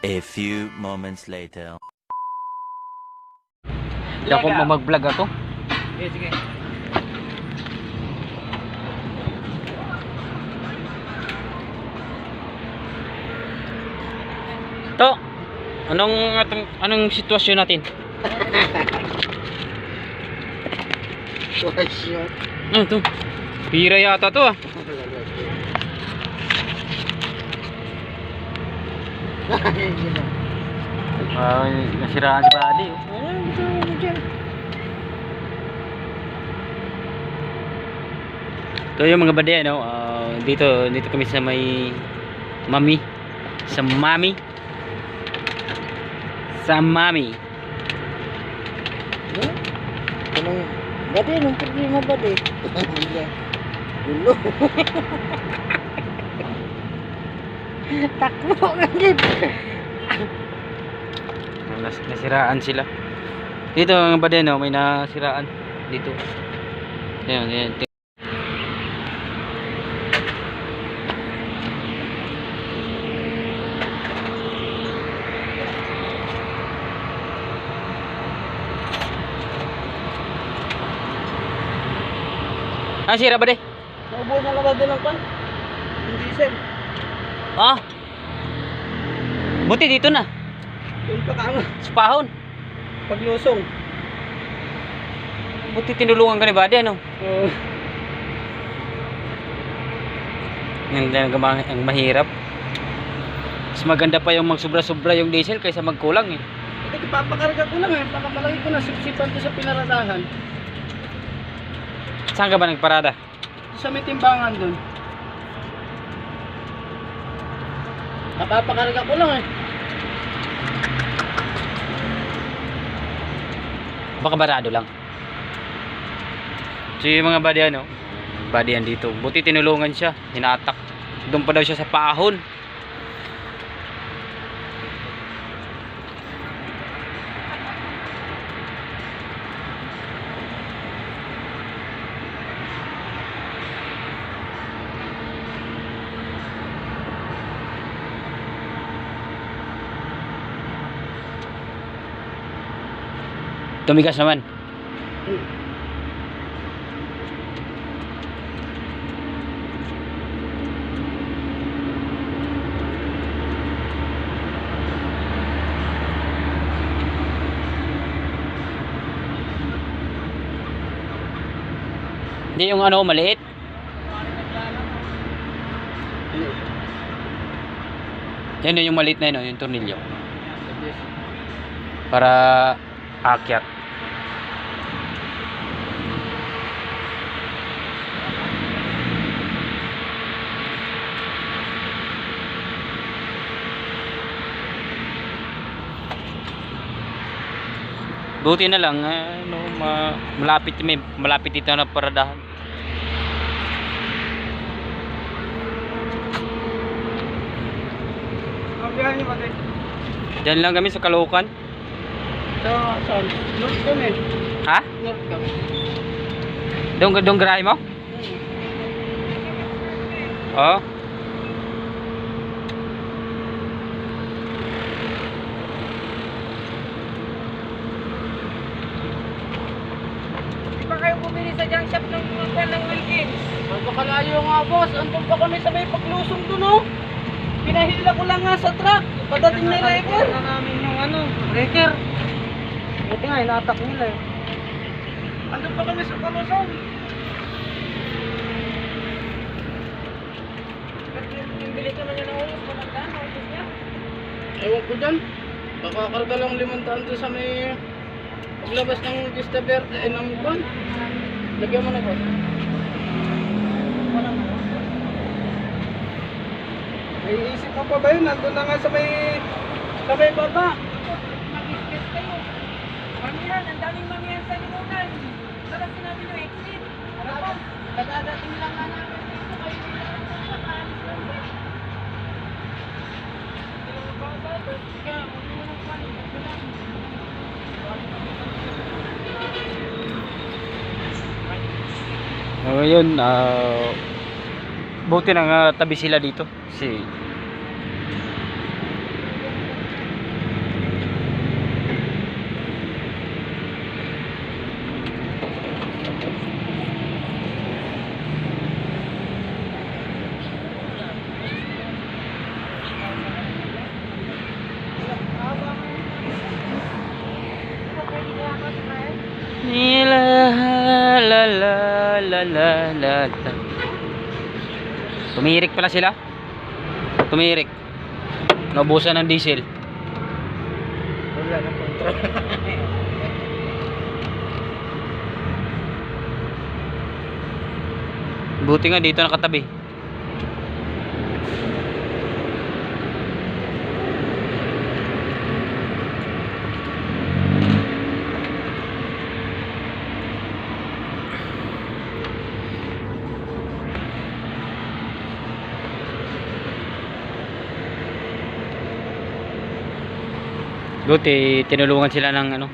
A few moments later. Hindi ako mag-vlog ako. Sige, sige. To, anong sitwasyon natin? Ano to? Pira yata to ah. Nasiraan si Buddy oh. Ito yung mga buddy ano, dito kami sa may mami. Sa mami. Anong bade, anong problema bade? Gulo. Takbo nga dito. Nasiraan sila. Dito ang buddy no, may nasiraan dito. Ayan. Sira ba de? Naubos na lang din ang pan. Yung diesel. Ah. Buti dito na. Yung pakano. Sa pahon. Paglusong. Buti tinulungan ka ni Buddy ano. Ang mahirap. Mas maganda pa yung magsobra-sobra yung diesel kaysa magkulang eh. Ito papakarga ko lang eh. Pakamalaki ko na sipsipan ko sa pinaradahan. Saan ka ba nagparada? Sa may timbangan dun. Napapakarga ko lang eh. Baka barado lang. So yung mga buddy ano, buddy yan dito. Buti tinulungan siya, hinatak. Doon pa daw siya sa paahon. Tumigas naman. Hindi yung ano maliit. Yan yung maliit na yun, yung tornilyo. Para akyat. Buti na lang ano, malapit dito na paradahan. Kabihan niyo ba tayo? Diyan lang kami sa Caloocan. Saan? North kami. Ha? North kami. Dong garahe mo? Oh. Di ba kayo bumili sa junk shop ng Wilkins? Magkakalayo nga boss. Andun pa kami sa may paglusong dun oh. Pinahila ko lang nga sa truck. Padating na reker. Na namin yung ano, reker. Buti nga, inatak nila eh. Andun pa kami sa palusong. Yung bilis naman niya na ulos, magandaan, ulos niya. Ewan ko dyan. Kakakarga lang 500 doon sa may paglabas ng Vista Verde ay ng ban. Lagyan mo na ko. May isip mo pa ba yun? Nandun na nga sa may baba. Mag-sketch kayo. Mamihan, ang daming mamihan sa limunan. Sarap sinabi nyo, exit. Tapos, kadadating lang nga namin dito. Kayo nila lang sa paalis lang ba? Kaya, huwag mo nang panik. Ngayon, buti na nga tabi sila dito. la la la. Tumirik pala sila. Tumirik. Naubusan ng diesel. Wala na control. Buti nga dito nakatabi. Buti tinulungan sila ng ano,